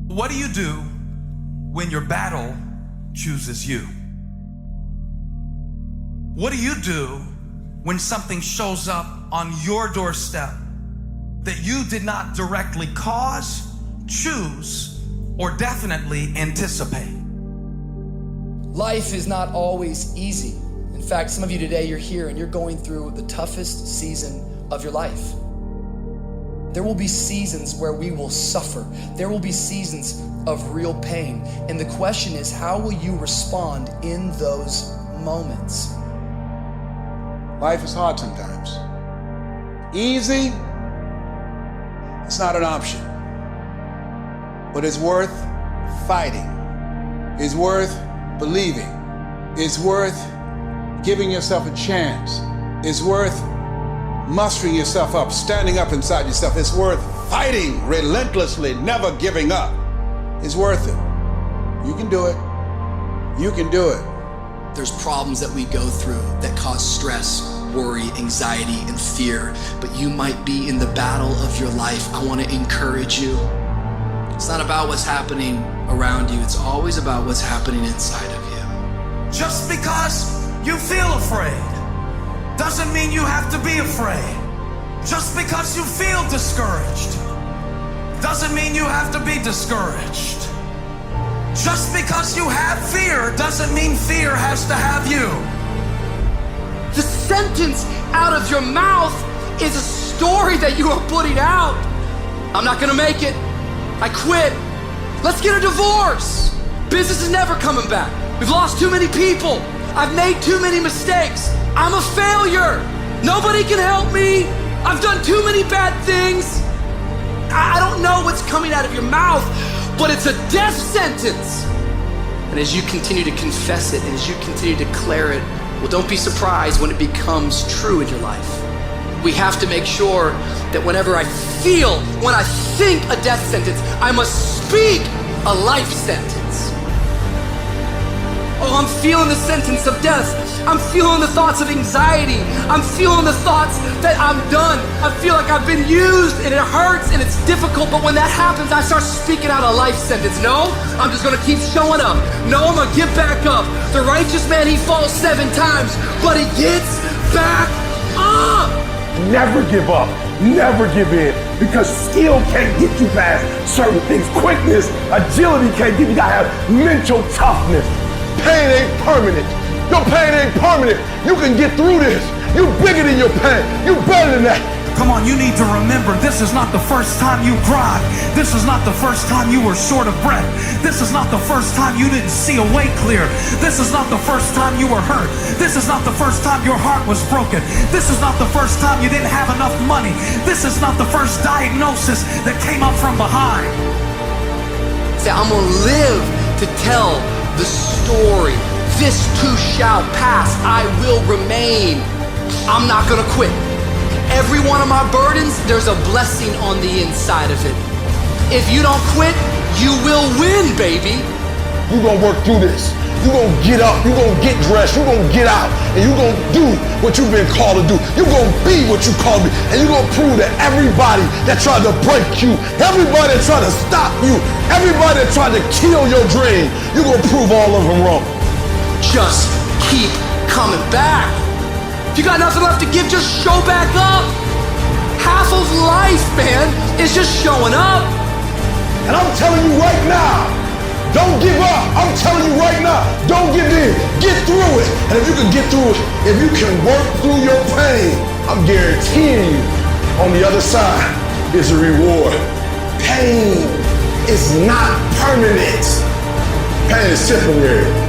What do you do when your battle chooses you? What do you do when something shows up on your doorstep that you did not directly cause, choose, or definitely anticipate? Life is not always easy. In fact, some of you today, you're here and you're going through the toughest season of your life. There will be seasons where we will suffer. There will be seasons of real pain. And the question is, how will you respond in those moments? Life is hard sometimes. Easy, it's not an option. But it's worth fighting. It's worth believing. It's worth giving yourself a chance. It's worth mustering yourself up, standing up inside yourself. It's worth fighting relentlessly, never giving up. It's worth it. You can do it. You can do it. There's problems that we go through that cause stress, worry, anxiety, and fear, but you might be in the battle of your life. I want to encourage you. It's not about what's happening around you. It's always about what's happening inside of you. Just because you feel afraid doesn't mean you have to be afraid. Just because you feel discouraged doesn't mean you have to be discouraged. Just because you have fear doesn't mean fear has to have you. The sentence out of your mouth is a story that you are putting out. I'm not gonna make it. I quit. Let's get a divorce. Business is never coming back. We've lost too many people. I've made too many mistakes. I'm a failure. Nobody can help me. I've done too many bad things. I don't know what's coming out of your mouth, but it's a death sentence. And as you continue to confess it and as you continue to declare it, well, don't be surprised when it becomes true in your life. We have to make sure that whenever I think a death sentence, I must speak a life sentence. Oh, I'm feeling the sentence of death. I'm feeling the thoughts of anxiety. I'm feeling the thoughts that I'm done. I feel like I've been used and it hurts and it's difficult, but when that happens, I start speaking out a life sentence. No, I'm just gonna keep showing up. No, I'm gonna get back up. The righteous man, he falls 7 times, but he gets back up. Never give up, never give in, because skill can't get you past certain things. Quickness, agility can't get you. You gotta have mental toughness. Pain ain't permanent. Your pain ain't permanent. You can get through this. You bigger than your pain. You better than that. Come on, you need to remember, this is not the first time you cried. This is not the first time you were short of breath. This is not the first time you didn't see a way clear. This is not the first time you were hurt. This is not the first time your heart was broken. This is not the first time you didn't have enough money. This is not the first diagnosis that came up from behind. Say, I'm gonna live to tell the story. This too shall pass. I will remain. I'm not gonna quit. Every one of my burdens, there's a blessing on the inside of it. If you don't quit, you will win, baby. You're gonna work through this. You're gonna get up. You're gonna get dressed. You're gonna get out. And you're gonna do what you've been called to do. You're gonna be what you called to be. And you're gonna prove to everybody that tried to break you, everybody that tried to stop you, everybody that tried to kill your dream, you're gonna prove all of them wrong. Just keep coming back. If you got nothing left to give, just show back up. Half of life, man, is just showing up. And I'm telling you right now, don't give up. I'm telling you right now, don't give in. Get through it. And if you can get through it, if you can work through your pain, I'm guaranteeing you, on the other side is a reward. Pain is not permanent. Pain is temporary.